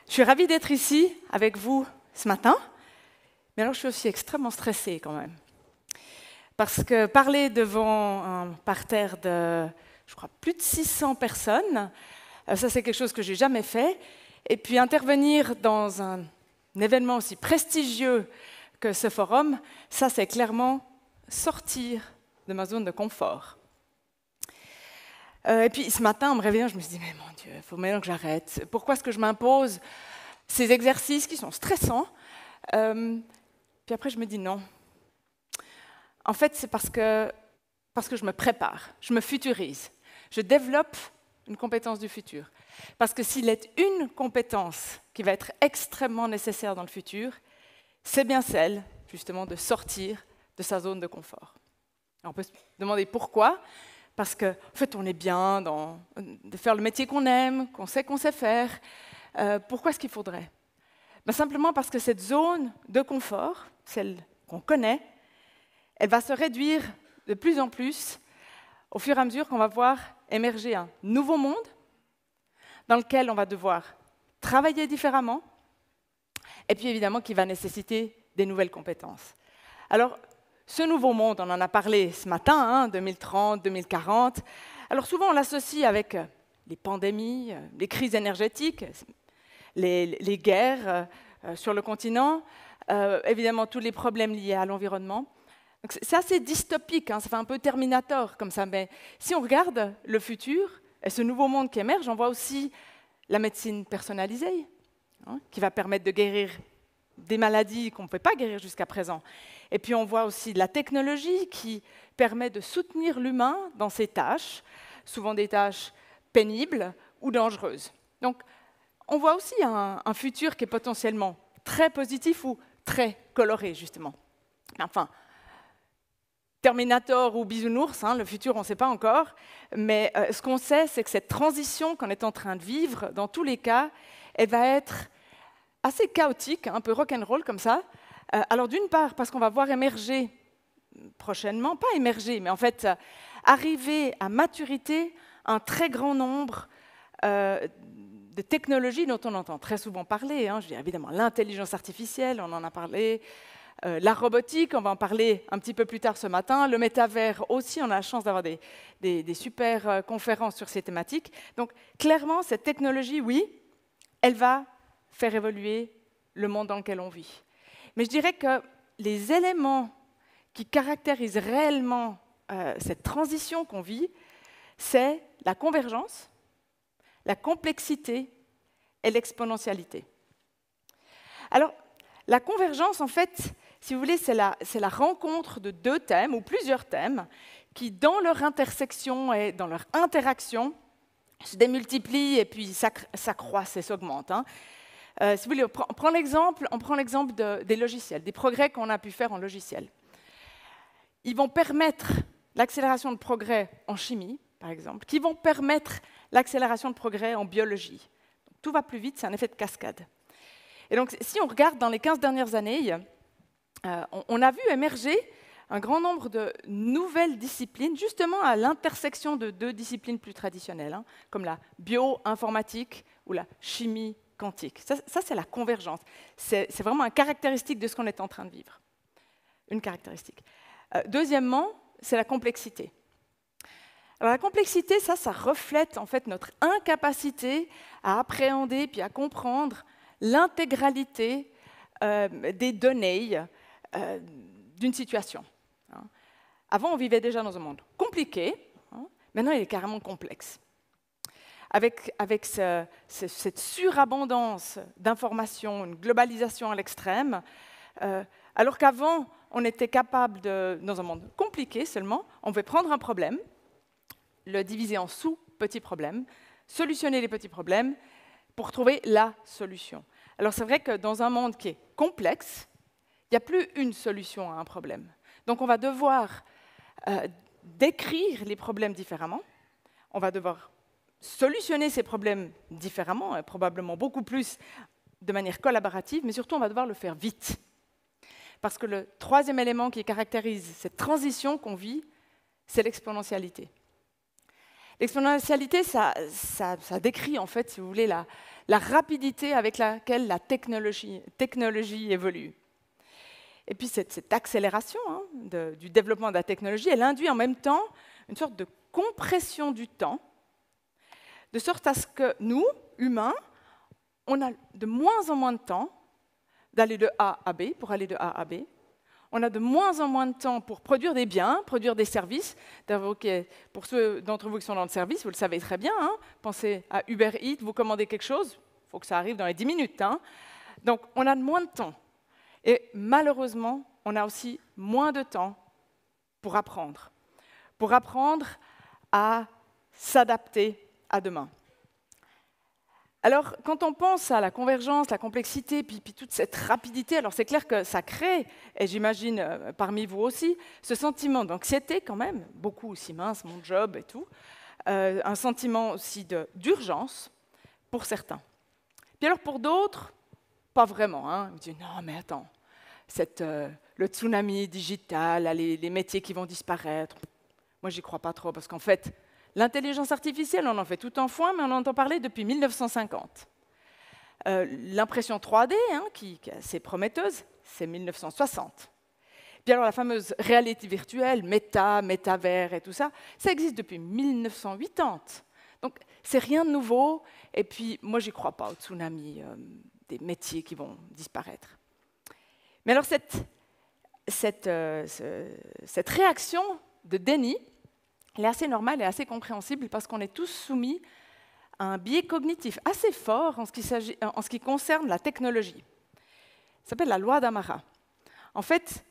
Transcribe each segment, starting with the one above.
Je suis ravie d'être ici avec vous ce matin, mais alors je suis aussi extrêmement stressée quand même. Parce que parler devant un parterre de, je crois, plus de 600 personnes, ça c'est quelque chose que je n'ai jamais fait. Et puis intervenir dans un événement aussi prestigieux que ce forum, ça c'est clairement sortir de ma zone de confort. Et puis ce matin, en me réveillant, je me suis dit, mais mon Dieu, il faut maintenant que j'arrête. Pourquoi est-ce que je m'impose ces exercices qui sont stressants? Puis après, je me dis non. En fait, c'est parce que je me prépare, je me futurise. Je développe une compétence du futur. Parce que s'il est une compétence qui va être extrêmement nécessaire dans le futur, c'est bien celle, justement, de sortir de sa zone de confort. Alors, on peut se demander pourquoi. Parce qu'en fait, on est bien de faire le métier qu'on aime, qu'on sait faire. Pourquoi est-ce qu'il faudrait? Simplement parce que cette zone de confort, celle qu'on connaît, elle va se réduire de plus en plus au fur et à mesure qu'on va voir émerger un nouveau monde dans lequel on va devoir travailler différemment et puis évidemment qui va nécessiter des nouvelles compétences. Alors, ce nouveau monde, on en a parlé ce matin, 2030, 2040. Alors souvent, on l'associe avec les pandémies, les crises énergétiques, les guerres sur le continent, évidemment tous les problèmes liés à l'environnement. C'est assez dystopique, ça fait un peu Terminator comme ça, mais si on regarde le futur et ce nouveau monde qui émerge, on voit aussi la médecine personnalisée, qui va permettre de guérir des maladies qu'on ne peut pas guérir jusqu'à présent. Et puis on voit aussi de la technologie qui permet de soutenir l'humain dans ses tâches, souvent des tâches pénibles ou dangereuses. Donc on voit aussi un futur qui est potentiellement très positif ou très coloré, justement. Enfin, Terminator ou Bisounours, le futur on ne sait pas encore, mais ce qu'on sait, c'est que cette transition qu'on est en train de vivre, dans tous les cas, elle va être assez chaotique, un peu rock'n'roll comme ça. Alors d'une part, parce qu'on va voir émerger prochainement, pas émerger, mais en fait arriver à maturité un très grand nombre de technologies dont on entend très souvent parler. Je veux dire, évidemment, l'intelligence artificielle, on en a parlé, la robotique, on va en parler un petit peu plus tard ce matin, le métavers aussi, on a la chance d'avoir des super conférences sur ces thématiques. Donc clairement, cette technologie, oui, elle va faire évoluer le monde dans lequel on vit. Mais je dirais que les éléments qui caractérisent réellement cette transition qu'on vit, c'est la convergence, la complexité et l'exponentialité. Alors, la convergence, en fait, si vous voulez, c'est la rencontre de deux thèmes, ou plusieurs thèmes, qui, dans leur intersection et dans leur interaction, se démultiplient et puis s'accroissent et s'augmentent. Si vous voulez, on prend l'exemple des logiciels, des progrès qu'on a pu faire en logiciel. Ils vont permettre l'accélération de progrès en chimie, par exemple, qui vont permettre l'accélération de progrès en biologie. Donc, tout va plus vite, c'est un effet de cascade. Et donc, si on regarde dans les 15 dernières années, on a vu émerger un grand nombre de nouvelles disciplines, justement à l'intersection de deux disciplines plus traditionnelles, comme la bioinformatique ou la chimie quantique. Ça c'est la convergence. C'est vraiment une caractéristique de ce qu'on est en train de vivre. Une caractéristique. Deuxièmement, c'est la complexité. Alors la complexité, ça reflète en fait notre incapacité à appréhender puis à comprendre l'intégralité des données d'une situation. Avant, on vivait déjà dans un monde compliqué. Maintenant, il est carrément complexe. Avec cette surabondance d'informations, une globalisation à l'extrême, alors qu'avant, on était capable, dans un monde compliqué seulement, on pouvait prendre un problème, le diviser en sous-petits problèmes, solutionner les petits problèmes pour trouver la solution. Alors c'est vrai que dans un monde qui est complexe, il n'y a plus une solution à un problème. Donc on va devoir décrire les problèmes différemment, on va devoir solutionner ces problèmes différemment, et probablement beaucoup plus de manière collaborative, mais surtout on va devoir le faire vite. Parce que le troisième élément qui caractérise cette transition qu'on vit, c'est l'exponentialité. L'exponentialité, ça décrit en fait, si vous voulez, la rapidité avec laquelle la technologie évolue. Et puis cette accélération du développement de la technologie, elle induit en même temps une sorte de compression du temps, de sorte à ce que nous, humains, on a de moins en moins de temps d'aller de A à B, pour aller de A à B. On a de moins en moins de temps pour produire des biens, produire des services. Pour ceux d'entre vous qui sont dans le service, vous le savez très bien, pensez à Uber Eats, vous commandez quelque chose, il faut que ça arrive dans les 10 minutes. Donc on a de moins de temps. Et malheureusement, on a aussi moins de temps pour apprendre à s'adapter à demain. Alors, quand on pense à la convergence, la complexité, puis toute cette rapidité, alors c'est clair que ça crée, et j'imagine parmi vous aussi, ce sentiment d'anxiété quand même, beaucoup aussi mince, mon job et tout, un sentiment aussi d'urgence pour certains. Puis alors pour d'autres, pas vraiment. Ils me disent, non mais attends, le tsunami digital, les métiers qui vont disparaître, moi j'y crois pas trop, parce qu'en fait, l'intelligence artificielle, on en fait tout en foin, mais on en entend parler depuis 1950. L'impression 3D, qui est assez prometteuse, c'est 1960. Puis alors la fameuse réalité virtuelle, métavers et tout ça, ça existe depuis 1980. Donc c'est rien de nouveau, et puis moi j'y crois pas au tsunami des métiers qui vont disparaître. Mais alors cette réaction de déni, elle est assez normale et assez compréhensible parce qu'on est tous soumis à un biais cognitif assez fort en ce qui concerne la technologie. Ça s'appelle la loi d'Amara. En fait,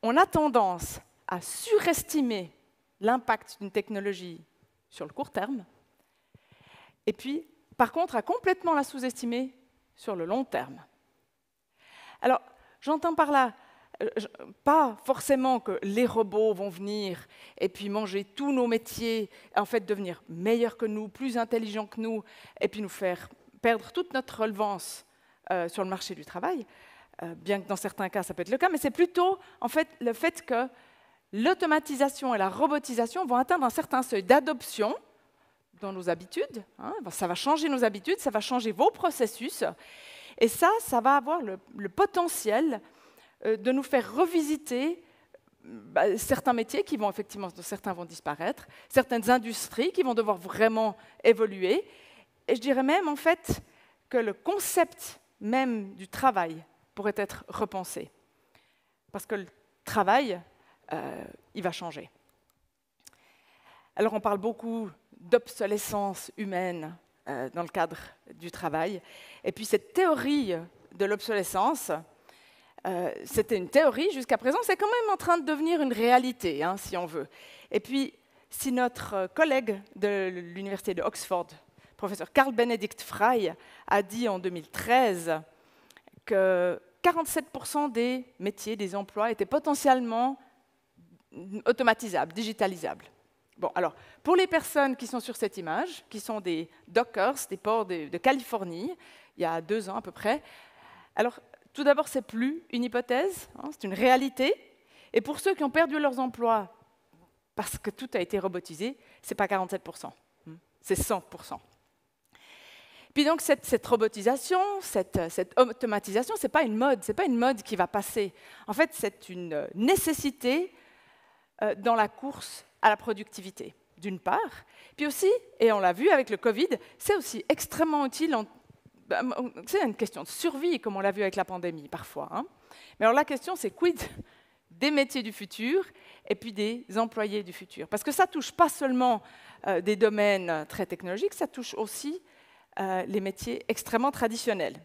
on a tendance à surestimer l'impact d'une technologie sur le court terme, et puis, par contre, à complètement la sous-estimer sur le long terme. Alors, j'entends par là, pas forcément que les robots vont venir et puis manger tous nos métiers, en fait devenir meilleurs que nous, plus intelligents que nous, et puis nous faire perdre toute notre relevance sur le marché du travail, bien que dans certains cas ça peut être le cas, mais c'est plutôt en fait le fait que l'automatisation et la robotisation vont atteindre un certain seuil d'adoption dans nos habitudes. Ça va changer nos habitudes, ça va changer vos processus, et ça va avoir le potentiel de nous faire revisiter certains métiers qui vont effectivement, certains vont disparaître, certaines industries qui vont devoir vraiment évoluer. Et je dirais même en fait que le concept même du travail pourrait être repensé. Parce que le travail, il va changer. Alors on parle beaucoup d'obsolescence humaine dans le cadre du travail. Et puis cette théorie de l'obsolescence, c'était une théorie jusqu'à présent, c'est quand même en train de devenir une réalité, si on veut. Et puis, si notre collègue de l'université de Oxford, professeur Carl Benedict Frey, a dit en 2013 que 47% des métiers, des emplois, étaient potentiellement automatisables, digitalisables. Bon, alors, pour les personnes qui sont sur cette image, qui sont des dockers, des ports de Californie, il y a 2 ans à peu près, alors, tout d'abord, ce n'est plus une hypothèse, c'est une réalité. Et pour ceux qui ont perdu leurs emplois parce que tout a été robotisé, ce n'est pas 47%, c'est 100%. Puis donc, cette robotisation, cette automatisation, ce n'est pas une mode qui va passer. En fait, c'est une nécessité dans la course à la productivité, d'une part. Puis aussi, et on l'a vu avec le Covid, c'est aussi extrêmement utile c'est une question de survie, comme on l'a vu avec la pandémie parfois. Mais alors la question, c'est quid des métiers du futur et puis des employés du futur? Parce que ça ne touche pas seulement des domaines très technologiques, ça touche aussi les métiers extrêmement traditionnels.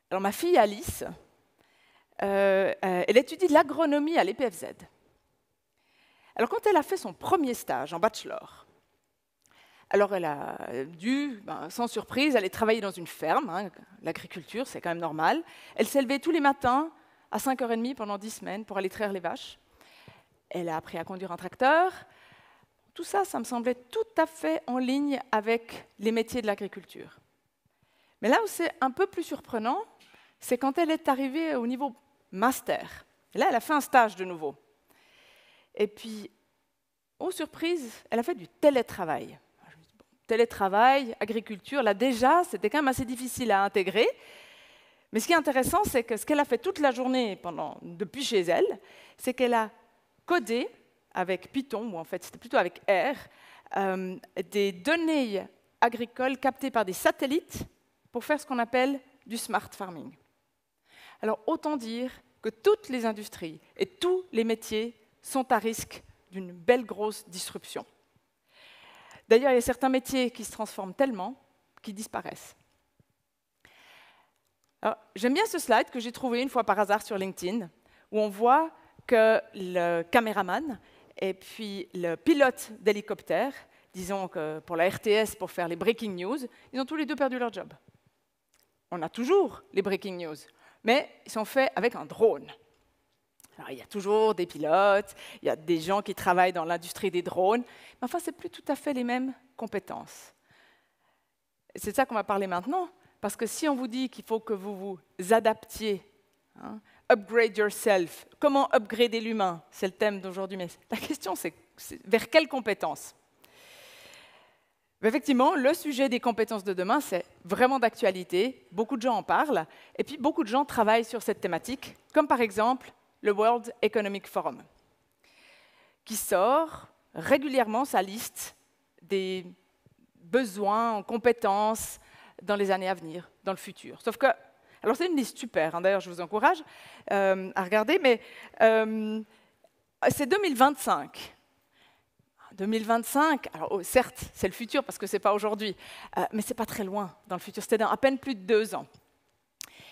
Alors ma fille Alice, elle étudie de l'agronomie à l'EPFZ. Alors quand elle a fait son premier stage en bachelor, alors elle a dû, sans surprise, aller travailler dans une ferme. L'agriculture, c'est quand même normal. Elle s'est levée tous les matins à 5h30 pendant 10 semaines pour aller traire les vaches. Elle a appris à conduire un tracteur. Tout ça, ça me semblait tout à fait en ligne avec les métiers de l'agriculture. Mais là où c'est un peu plus surprenant, c'est quand elle est arrivée au niveau master. Et là, elle a fait un stage de nouveau. Et puis, aux surprises, elle a fait du télétravail. télétravail, agriculture. Là, déjà, c'était quand même assez difficile à intégrer. Mais ce qui est intéressant, c'est que ce qu'elle a fait toute la journée depuis chez elle, c'est qu'elle a codé avec Python, ou en fait c'était plutôt avec R, des données agricoles captées par des satellites pour faire ce qu'on appelle du smart farming. Alors autant dire que toutes les industries et tous les métiers sont à risque d'une belle grosse disruption. D'ailleurs, il y a certains métiers qui se transforment tellement qu'ils disparaissent. J'aime bien ce slide que j'ai trouvé une fois par hasard sur LinkedIn, où on voit que le caméraman et puis le pilote d'hélicoptère, disons que pour la RTS, pour faire les breaking news, ils ont tous les deux perdu leur job. On a toujours les breaking news, mais ils sont faits avec un drone. Alors, il y a toujours des pilotes, il y a des gens qui travaillent dans l'industrie des drones, mais enfin, ce n'est plus tout à fait les mêmes compétences. C'est de ça qu'on va parler maintenant, parce que si on vous dit qu'il faut que vous vous adaptiez, upgrade yourself, comment upgrader l'humain, c'est le thème d'aujourd'hui, mais la question c'est vers quelles compétences? Effectivement, le sujet des compétences de demain, c'est vraiment d'actualité, beaucoup de gens en parlent, et puis beaucoup de gens travaillent sur cette thématique, comme par exemple le World Economic Forum, qui sort régulièrement sa liste des besoins en compétences dans les années à venir, dans le futur. Sauf que, alors c'est une liste super, d'ailleurs je vous encourage à regarder, mais c'est 2025. 2025, alors certes c'est le futur parce que ce n'est pas aujourd'hui, mais ce n'est pas très loin dans le futur, c'était dans à peine plus de 2 ans.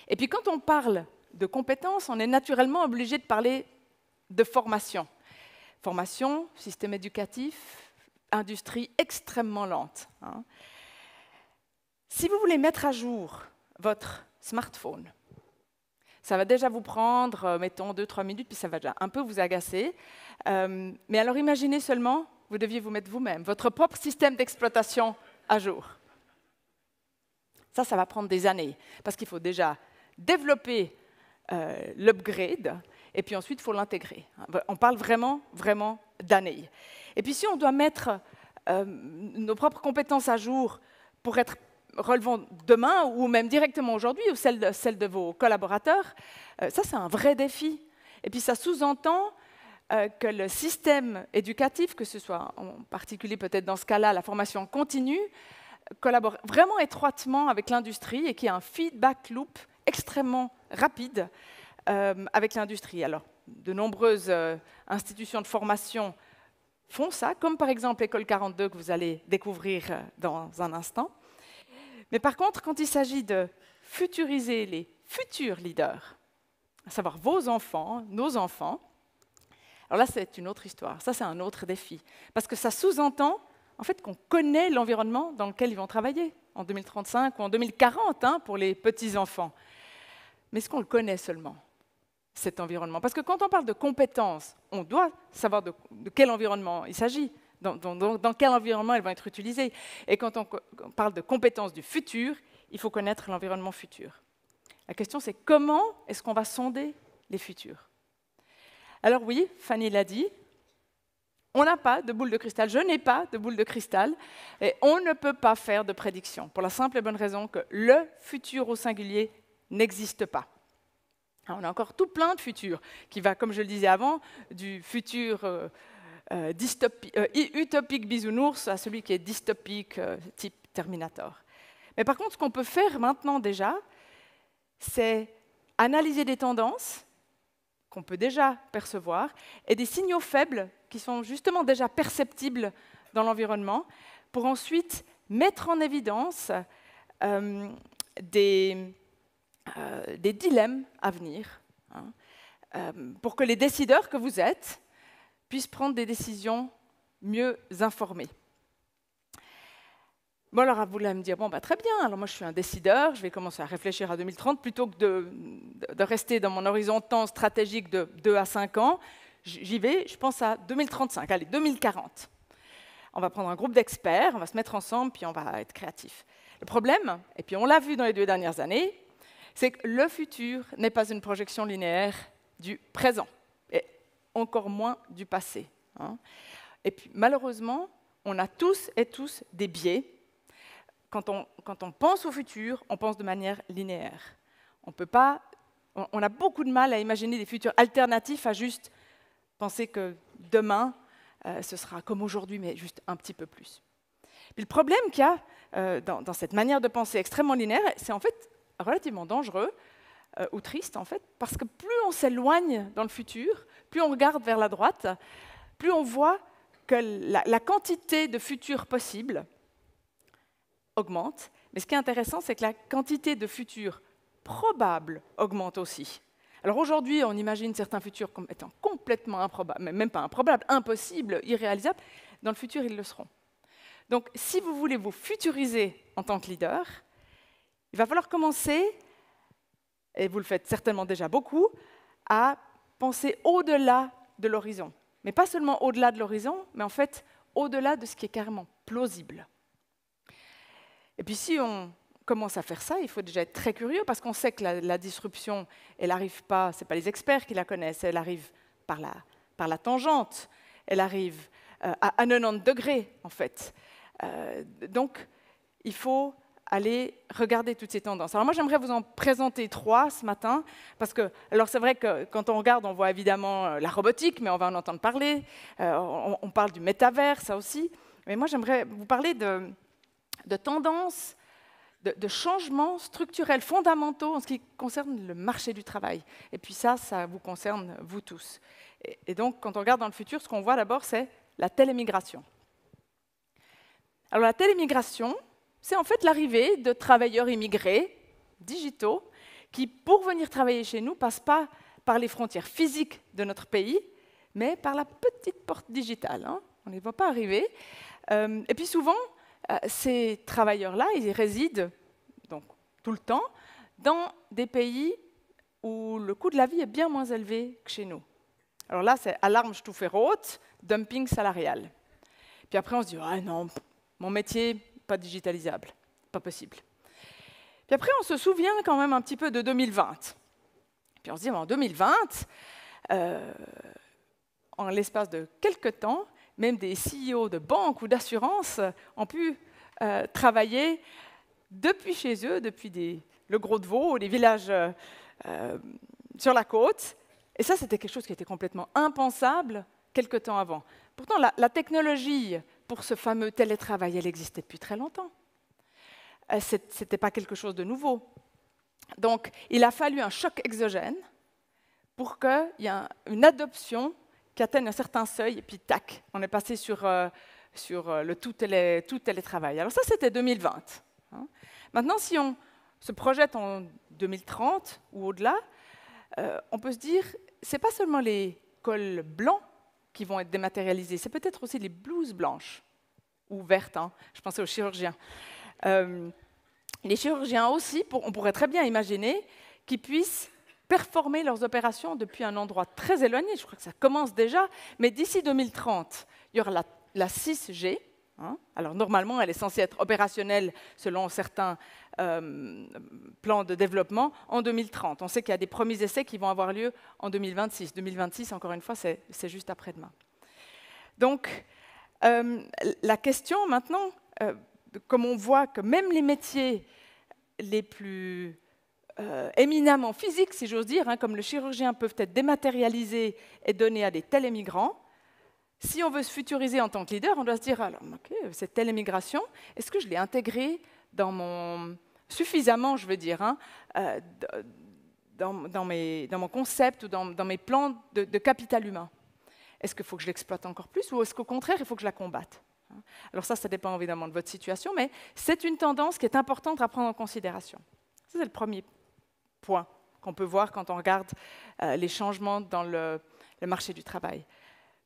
Et puis quand on parle de compétences, on est naturellement obligé de parler de formation. Formation, système éducatif, industrie extrêmement lente. Si vous voulez mettre à jour votre smartphone, ça va déjà vous prendre, mettons, 2-3 minutes, puis ça va déjà un peu vous agacer. Mais alors imaginez seulement, vous deviez vous mettre vous-même, votre propre système d'exploitation à jour. Ça va prendre des années, parce qu'il faut déjà développer l'upgrade, et puis ensuite, il faut l'intégrer. On parle vraiment, vraiment d'années. Et puis si on doit mettre nos propres compétences à jour pour être relevant demain, ou même directement aujourd'hui, ou celles de vos collaborateurs, ça, c'est un vrai défi. Et puis ça sous-entend que le système éducatif, que ce soit en particulier peut-être dans ce cas-là, la formation continue, collabore vraiment étroitement avec l'industrie et qu'il y a un feedback loop extrêmement rapide avec l'industrie. Alors, de nombreuses institutions de formation font ça, comme par exemple l'École 42 que vous allez découvrir dans un instant. Mais par contre, quand il s'agit de futuriser les futurs leaders, à savoir vos enfants, nos enfants, alors là, c'est une autre histoire. Ça, c'est un autre défi. Parce que ça sous-entend en fait, qu'on connaît l'environnement dans lequel ils vont travailler, en 2035 ou en 2040, pour les petits-enfants. Mais est-ce qu'on le connaît seulement, cet environnement? Parce que quand on parle de compétences, on doit savoir de quel environnement il s'agit, dans quel environnement elles vont être utilisées. Et quand on parle de compétences du futur, il faut connaître l'environnement futur. La question, c'est comment est-ce qu'on va sonder les futurs? Alors oui, Fanny l'a dit, on n'a pas de boule de cristal, je n'ai pas de boule de cristal, et on ne peut pas faire de prédiction, pour la simple et bonne raison que le futur au singulier n'existe pas. Alors, on a encore tout plein de futurs, qui va, comme je le disais avant, du futur utopique bisounours à celui qui est dystopique, type Terminator. Mais par contre, ce qu'on peut faire maintenant déjà, c'est analyser des tendances qu'on peut déjà percevoir et des signaux faibles qui sont justement déjà perceptibles dans l'environnement pour ensuite mettre en évidence des dilemmes à venir pour que les décideurs que vous êtes puissent prendre des décisions mieux informées. Bon, alors, vous allez me dire, bon, très bien, alors moi je suis un décideur, je vais commencer à réfléchir à 2030, plutôt que de rester dans mon horizon de temps stratégique de 2 à 5 ans, j'y vais, je pense à 2035, allez, 2040. On va prendre un groupe d'experts, on va se mettre ensemble, puis on va être créatifs. Le problème, et puis on l'a vu dans les 2 dernières années, c'est que le futur n'est pas une projection linéaire du présent, et encore moins du passé. Et puis malheureusement, on a tous et tous des biais, quand on pense au futur, on pense de manière linéaire. On a beaucoup de mal à imaginer des futurs alternatifs à juste penser que demain, ce sera comme aujourd'hui, mais juste un petit peu plus. Puis le problème qu'il y a dans cette manière de penser extrêmement linéaire, c'est en fait relativement dangereux ou triste, en fait, parce que plus on s'éloigne dans le futur, plus on regarde vers la droite, plus on voit que la quantité de futurs possibles augmente. Mais ce qui est intéressant, c'est que la quantité de futurs probables augmente aussi. Alors aujourd'hui, on imagine certains futurs comme étant complètement improbables, mais même pas improbables, impossibles, irréalisables. Dans le futur, ils le seront. Donc, si vous voulez vous futuriser en tant que leader, il va falloir commencer, et vous le faites certainement déjà beaucoup, à penser au-delà de l'horizon. Mais pas seulement au-delà de l'horizon, mais en fait au-delà de ce qui est carrément plausible. Et puis si on commence à faire ça, il faut déjà être très curieux, parce qu'on sait que la disruption, elle n'arrive pas, ce n'est pas les experts qui la connaissent, elle arrive par la tangente, elle arrive à 90 degrés, en fait. Donc, il faut aller regarder toutes ces tendances. Alors moi, j'aimerais vous en présenter 3 ce matin, parce que, alors c'est vrai que quand on regarde, on voit évidemment la robotique, mais on va en entendre parler, on parle du métavers, ça aussi, mais moi, j'aimerais vous parler de tendances, de changements structurels fondamentaux en ce qui concerne le marché du travail. Et puis ça vous concerne vous tous. Et donc, quand on regarde dans le futur, ce qu'on voit d'abord, c'est la télémigration. Alors la télémigration, c'est en fait l'arrivée de travailleurs immigrés, digitaux, qui, pour venir travailler chez nous, ne passent pas par les frontières physiques de notre pays, mais par la petite porte digitale. Hein. On ne les voit pas arriver. Et puis souvent, ces travailleurs-là, ils résident donc, tout le temps dans des pays où le coût de la vie est bien moins élevé que chez nous. Alors là, c'est Alarmstufe Rot, dumping salarial. Puis après, on se dit « Ah non, mon métier, pas digitalisable, pas possible. » Puis après, on se souvient quand même un petit peu de 2020. Puis on se dit « En 2020, en l'espace de quelques temps, même des CEO de banques ou d'assurances ont pu travailler depuis chez eux, depuis le Gros de Vaud ou les villages sur la côte. Et ça, c'était quelque chose qui était complètement impensable quelque temps avant. Pourtant, la technologie pour ce fameux télétravail, elle existait depuis très longtemps. Ce n'était pas quelque chose de nouveau. Donc, il a fallu un choc exogène pour qu'il y ait une adoption qui atteigne un certain seuil, et puis tac, on est passé sur le tout télétravail. Alors ça, c'était 2020. Hein. Maintenant, si on se projette en 2030 ou au-delà, on peut se dire, ce n'est pas seulement les cols blancs qui vont être dématérialisés, c'est peut-être aussi les blouses blanches, ou vertes, hein. Je pensais aux chirurgiens. Les chirurgiens aussi, on pourrait très bien imaginer qu'ils puissent performer leurs opérations depuis un endroit très éloigné. Je crois que ça commence déjà, mais d'ici 2030, il y aura la 6G. Hein. Alors normalement, elle est censée être opérationnelle selon certains plans de développement en 2030. On sait qu'il y a des premiers essais qui vont avoir lieu en 2026. 2026, encore une fois, c'est juste après-demain. Donc, la question maintenant, comme on voit que même les métiers les plus éminemment physiques, si j'ose dire, hein, comme le chirurgien, peuvent être dématérialisés et donnés à des télémigrants. Si on veut se futuriser en tant que leader, on doit se dire, alors, ok, cette télémigration, est-ce que je l'ai intégrée suffisamment, je veux dire, hein, dans mon concept ou dans mes plans de capital humain? Est-ce qu'il faut que je l'exploite encore plus ou est-ce qu'au contraire, il faut que je la combatte? Alors ça dépend évidemment de votre situation, mais c'est une tendance qui est importante à prendre en considération. Ça, c'est le premier point qu'on peut voir quand on regarde les changements dans le marché du travail.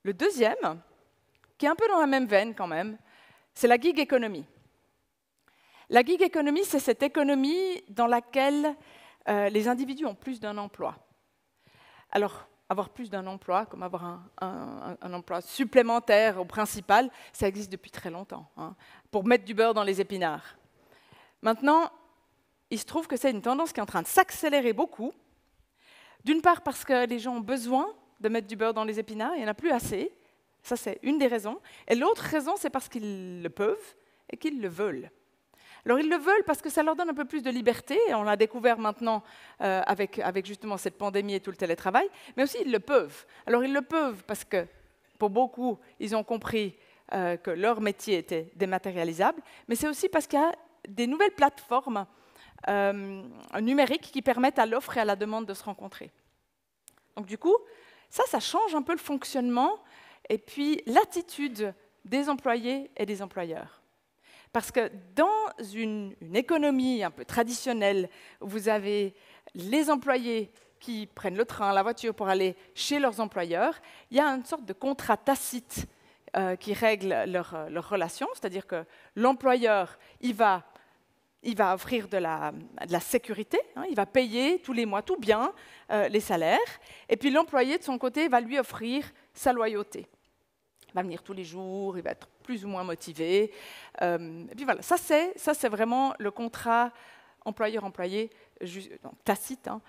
Le deuxième, qui est un peu dans la même veine quand même, c'est la gig economy. La gig economy, c'est cette économie dans laquelle les individus ont plus d'un emploi. Alors, avoir plus d'un emploi, comme avoir un emploi supplémentaire au principal, ça existe depuis très longtemps, hein, pour mettre du beurre dans les épinards. Maintenant, il se trouve que c'est une tendance qui est en train de s'accélérer beaucoup. D'une part parce que les gens ont besoin de mettre du beurre dans les épinards, il n'y en a plus assez. Ça, c'est une des raisons. Et l'autre raison, c'est parce qu'ils le peuvent et qu'ils le veulent. Alors ils le veulent parce que ça leur donne un peu plus de liberté, et on l'a découvert maintenant avec justement cette pandémie et tout le télétravail, mais aussi ils le peuvent. Alors ils le peuvent parce que pour beaucoup, ils ont compris que leur métier était dématérialisable, mais c'est aussi parce qu'il y a des nouvelles plateformes numériques qui permettent à l'offre et à la demande de se rencontrer. Donc du coup, ça change un peu le fonctionnement et puis l'attitude des employés et des employeurs. Parce que dans une économie un peu traditionnelle, où vous avez les employés qui prennent le train, la voiture pour aller chez leurs employeurs, il y a une sorte de contrat tacite qui règle leur relation, c'est-à-dire que l'employeur, il va offrir de la sécurité, hein, il va payer tous les mois tout bien les salaires, et puis l'employé, de son côté, va lui offrir sa loyauté. Il va venir tous les jours, il va être plus ou moins motivé. Et puis voilà, ça c'est vraiment le contrat employeur-employé tacite hein,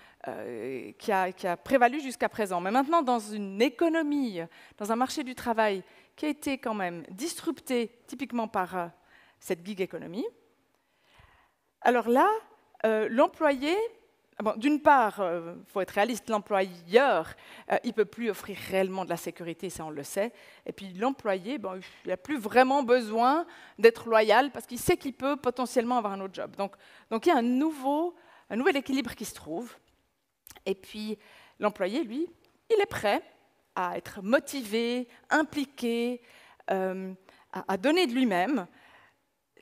qui a prévalu jusqu'à présent. Mais maintenant, dans une économie, dans un marché du travail qui a été quand même disrupté typiquement par cette gig economy, alors là, l'employé, bon, d'une part, il faut être réaliste, l'employeur, il ne peut plus offrir réellement de la sécurité, ça on le sait. Et puis l'employé, bon, il n'a plus vraiment besoin d'être loyal parce qu'il sait qu'il peut potentiellement avoir un autre job. Donc il y a un nouvel équilibre qui se trouve. Et puis l'employé, lui, il est prêt à être motivé, impliqué, à donner de lui-même,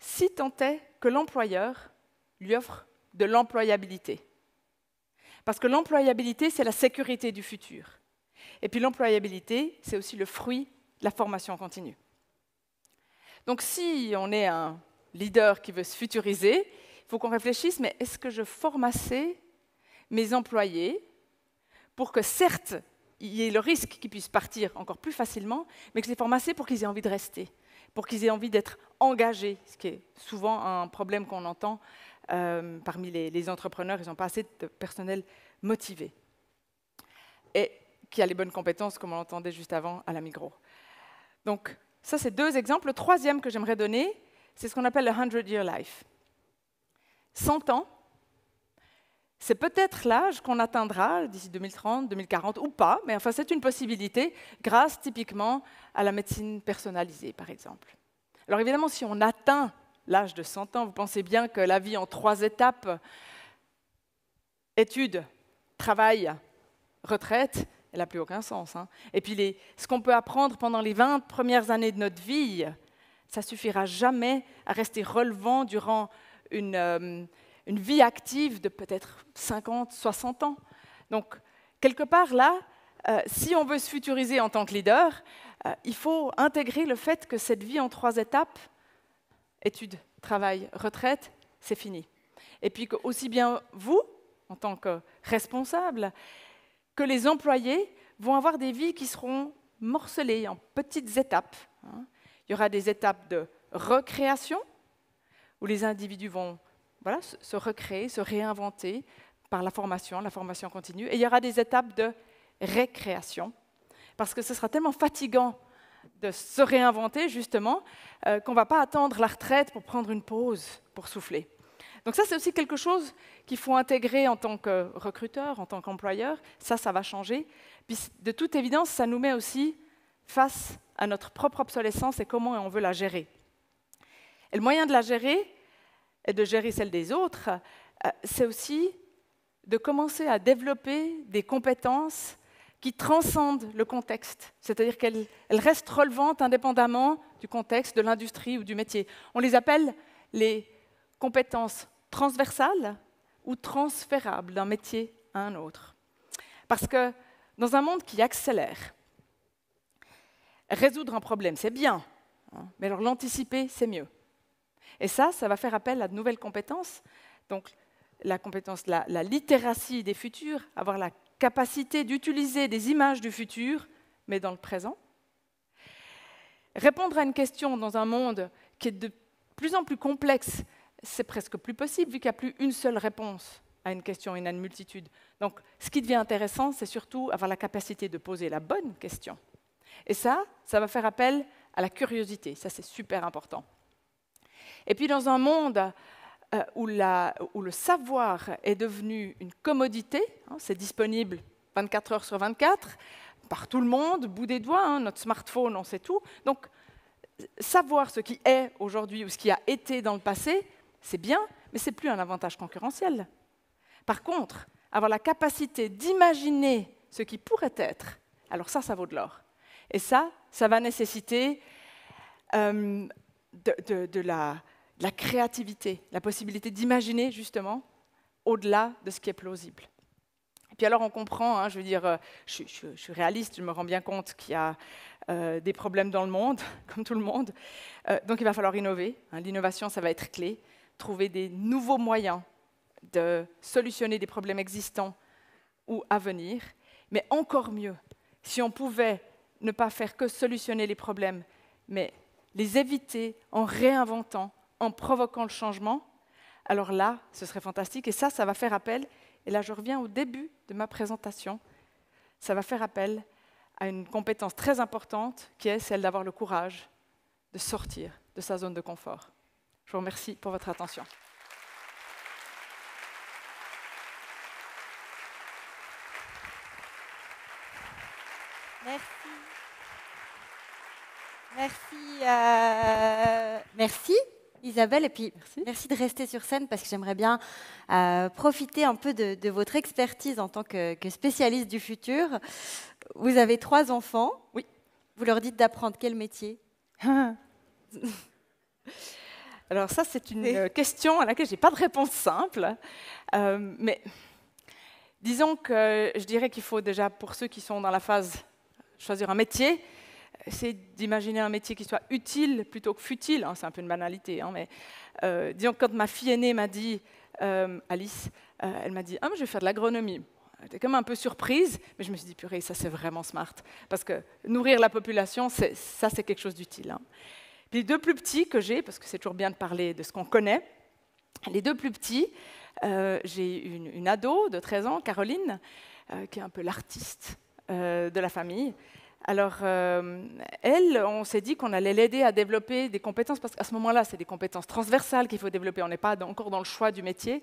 si tant est que l'employeur lui offre de l'employabilité. Parce que l'employabilité, c'est la sécurité du futur. Et puis l'employabilité, c'est aussi le fruit de la formation continue. Donc si on est un leader qui veut se futuriser, il faut qu'on réfléchisse, mais est-ce que je forme assez mes employés pour que certes, il y ait le risque qu'ils puissent partir encore plus facilement, mais que je les forme assez pour qu'ils aient envie de rester, pour qu'ils aient envie d'être engagés, ce qui est souvent un problème qu'on entend parmi les entrepreneurs, ils n'ont pas assez de personnel motivé et qui a les bonnes compétences, comme on l'entendait juste avant à la Migros. Donc ça, c'est deux exemples. Le troisième que j'aimerais donner, c'est ce qu'on appelle le 100-year life. 100 ans, c'est peut-être l'âge qu'on atteindra d'ici 2030, 2040 ou pas, mais enfin c'est une possibilité grâce typiquement à la médecine personnalisée, par exemple. Alors évidemment, si on atteint l'âge de 100 ans, vous pensez bien que la vie en 3 étapes, études, travail, retraite, elle n'a plus aucun sens. Hein. Et puis ce qu'on peut apprendre pendant les 20 premières années de notre vie, ça ne suffira jamais à rester relevant durant une vie active de peut-être 50, 60 ans. Donc, quelque part là, si on veut se futuriser en tant que leader, il faut intégrer le fait que cette vie en 3 étapes, études, travail, retraite, c'est fini. Et puis que aussi bien vous, en tant que responsable, que les employés vont avoir des vies qui seront morcelées en petites étapes. Hein. Il y aura des étapes de recréation, où les individus vont se recréer, se réinventer par la formation continue. Et il y aura des étapes de récréation, parce que ce sera tellement fatigant de se réinventer, justement, qu'on ne va pas attendre la retraite pour prendre une pause, pour souffler. Donc ça, c'est aussi quelque chose qu'il faut intégrer en tant que recruteur, en tant qu'employeur. Ça va changer. Puis, de toute évidence, ça nous met aussi face à notre propre obsolescence et comment on veut la gérer. Et le moyen de la gérer, et de gérer celle des autres, c'est aussi de commencer à développer des compétences qui transcendent le contexte, c'est-à-dire qu'elles restent relevantes indépendamment du contexte, de l'industrie ou du métier. On les appelle les compétences transversales ou transférables d'un métier à un autre. Parce que dans un monde qui accélère, résoudre un problème, c'est bien, hein, mais alors l'anticiper, c'est mieux. Et ça va faire appel à de nouvelles compétences. Donc, la compétence, la littératie des futurs, avoir la capacité d'utiliser des images du futur, mais dans le présent. Répondre à une question dans un monde qui est de plus en plus complexe, c'est presque plus possible, vu qu'il n'y a plus une seule réponse à une question, il y en a une multitude. Donc, ce qui devient intéressant, c'est surtout avoir la capacité de poser la bonne question. Et ça va faire appel à la curiosité. Ça, c'est super important. Et puis, dans un monde où le savoir est devenu une commodité, hein, c'est disponible 24 heures sur 24, par tout le monde, bout des doigts, hein, notre smartphone, on sait tout. Donc, savoir ce qui est aujourd'hui ou ce qui a été dans le passé, c'est bien, mais ce n'est plus un avantage concurrentiel. Par contre, avoir la capacité d'imaginer ce qui pourrait être, alors ça vaut de l'or. Et ça va nécessiter de la créativité, la possibilité d'imaginer justement au-delà de ce qui est plausible. Et puis alors on comprend, hein, je veux dire, je suis réaliste, je me rends bien compte qu'il y a des problèmes dans le monde, comme tout le monde, donc il va falloir innover. Hein, l'innovation, ça va être clé, trouver des nouveaux moyens de solutionner des problèmes existants ou à venir, mais encore mieux, si on pouvait ne pas faire que solutionner les problèmes, mais les éviter en réinventant, en provoquant le changement, alors là, ce serait fantastique. Et ça va faire appel, et là je reviens au début de ma présentation, ça va faire appel à une compétence très importante qui est celle d'avoir le courage de sortir de sa zone de confort. Je vous remercie pour votre attention. Merci Isabelle, et puis merci de rester sur scène parce que j'aimerais bien profiter un peu de votre expertise en tant que spécialiste du futur. Vous avez 3 enfants. Oui. Vous leur dites d'apprendre quel métier? Alors ça, c'est une question à laquelle je n'ai pas de réponse simple, mais disons que je dirais qu'il faut déjà, pour ceux qui sont dans la phase choisir un métier, essayer d'imaginer un métier qui soit utile plutôt que futile. Hein, c'est un peu une banalité, hein, mais disons que quand ma fille aînée m'a dit, Alice, elle m'a dit « Ah, mais je vais faire de l'agronomie ». J'étais quand même un peu surprise, mais je me suis dit « Purée, ça c'est vraiment smart ». Parce que nourrir la population, ça c'est quelque chose d'utile. Hein. Puis les 2 plus petits que j'ai, parce que c'est toujours bien de parler de ce qu'on connaît, les 2 plus petits, j'ai une ado de 13 ans, Caroline, qui est un peu l'artiste de la famille. Alors, elle, on s'est dit qu'on allait l'aider à développer des compétences, parce qu'à ce moment-là, c'est des compétences transversales qu'il faut développer, on n'est pas encore dans le choix du métier.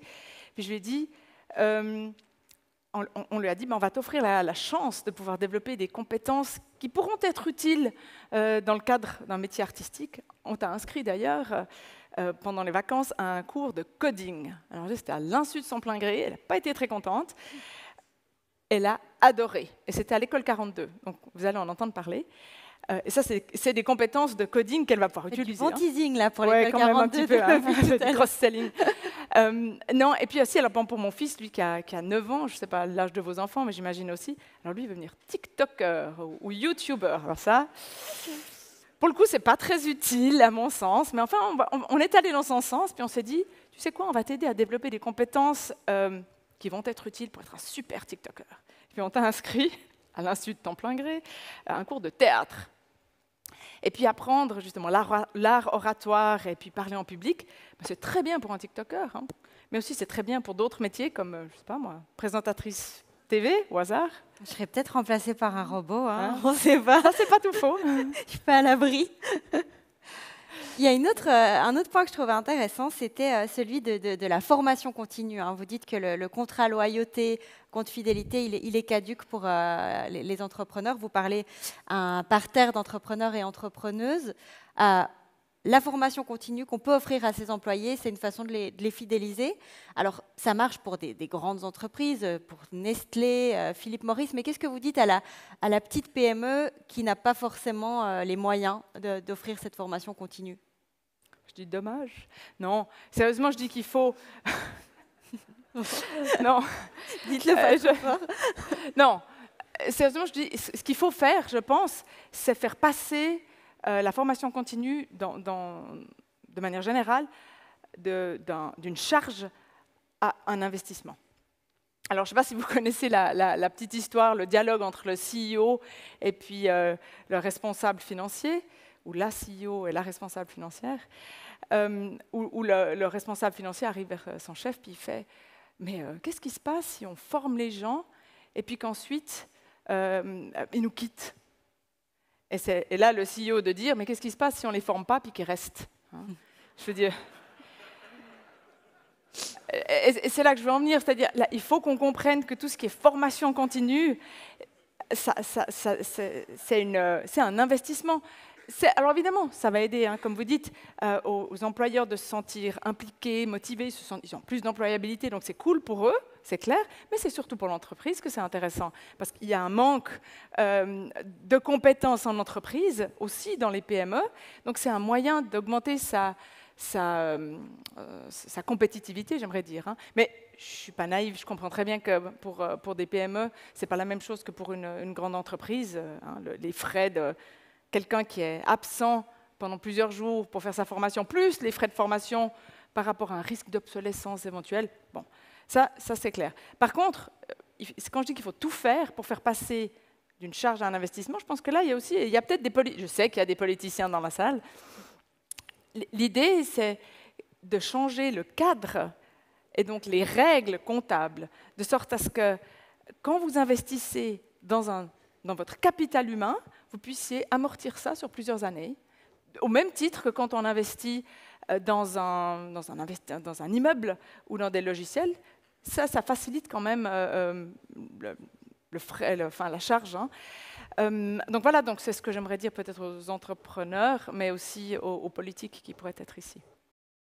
Puis je lui ai dit, on lui a dit, on va t'offrir la chance de pouvoir développer des compétences qui pourront être utiles dans le cadre d'un métier artistique. On t'a inscrit d'ailleurs, pendant les vacances, à un cours de coding. Alors c'était à l'insu de son plein gré, elle n'a pas été très contente. Elle a adoré. Et c'était à l'école 42. Donc, vous allez en entendre parler. Et ça, c'est des compétences de coding qu'elle va pouvoir utiliser. Du bon teasing, là, pour l'école 42. Même un petit peu, hein, du cross-selling. Non, et puis aussi, alors, pour mon fils, lui qui a 9 ans, je ne sais pas l'âge de vos enfants, mais j'imagine aussi, alors lui, il veut devenir TikToker ou YouTuber. Alors ça, pour le coup, ce n'est pas très utile, à mon sens. Mais enfin, on est allé dans son sens, puis on s'est dit, tu sais quoi, on va t'aider à développer des compétences qui vont être utiles pour être un super TikToker. Et puis on t'a inscrit, à l'insu de ton plein gré, à un cours de théâtre. Et puis apprendre justement l'art oratoire et puis parler en public, c'est très bien pour un TikToker, hein. Mais aussi c'est très bien pour d'autres métiers comme, je ne sais pas moi, présentatrice TV, au hasard. Je serais peut-être remplacée par un robot, hein. On ne sait pas. Ça, c'est pas tout faux. Je suis pas à l'abri. Il y a un autre point que je trouvais intéressant, c'était celui de la formation continue. Hein. Vous dites que le contrat loyauté, compte fidélité, il est caduque pour les entrepreneurs. Vous parlez à un parterre d'entrepreneurs et entrepreneuses. La formation continue qu'on peut offrir à ses employés, c'est une façon de les fidéliser. Alors, ça marche pour des grandes entreprises, pour Nestlé, Philip Morris, mais qu'est-ce que vous dites à la petite PME qui n'a pas forcément les moyens d'offrir cette formation continue? Je dis dommage. Non, sérieusement, je dis qu'il faut... Non. Dites-le pas trop fort. Non, sérieusement, je dis, ce qu'il faut faire, je pense, c'est faire passer la formation continue, de manière générale, d'une charge à un investissement. Alors, je ne sais pas si vous connaissez la petite histoire, le dialogue entre le CEO et puis le responsable financier, ou la CEO et la responsable financière, où le responsable financier arrive vers son chef puis il fait « Mais qu'est-ce qui se passe si on forme les gens et puis qu'ensuite ils nous quittent ?» Et là, le CEO de dire, mais qu'est-ce qui se passe si on ne les forme pas puis qu'ils restent, hein? Je veux dire, Et c'est là que je veux en venir, c'est-à-dire il faut qu'on comprenne que tout ce qui est formation continue, c'est un investissement. Alors évidemment, ça va aider, hein, comme vous dites, aux employeurs de se sentir impliqués, motivés, ils ont plus d'employabilité, donc c'est cool pour eux, c'est clair, mais c'est surtout pour l'entreprise que c'est intéressant, parce qu'il y a un manque de compétences en entreprise, aussi dans les PME, donc c'est un moyen d'augmenter sa compétitivité, j'aimerais dire. Hein. Mais je ne suis pas naïve, je comprends très bien que pour des PME, ce n'est pas la même chose que pour une grande entreprise. Hein, les frais de quelqu'un qui est absent pendant plusieurs jours pour faire sa formation, plus les frais de formation par rapport à un risque d'obsolescence éventuelle, bon, ça c'est clair. Par contre, quand je dis qu'il faut tout faire pour faire passer d'une charge à un investissement, je pense que là, il y a peut-être je sais qu'il y a des politiciens dans la salle. L'idée, c'est de changer le cadre et donc les règles comptables, de sorte à ce que quand vous investissez dans votre capital humain, vous puissiez amortir ça sur plusieurs années, au même titre que quand on investit dans un immeuble ou dans des logiciels. Ça facilite quand même la charge. Hein. Donc voilà, c'est ce que j'aimerais dire peut-être aux entrepreneurs, mais aussi aux politiques qui pourraient être ici.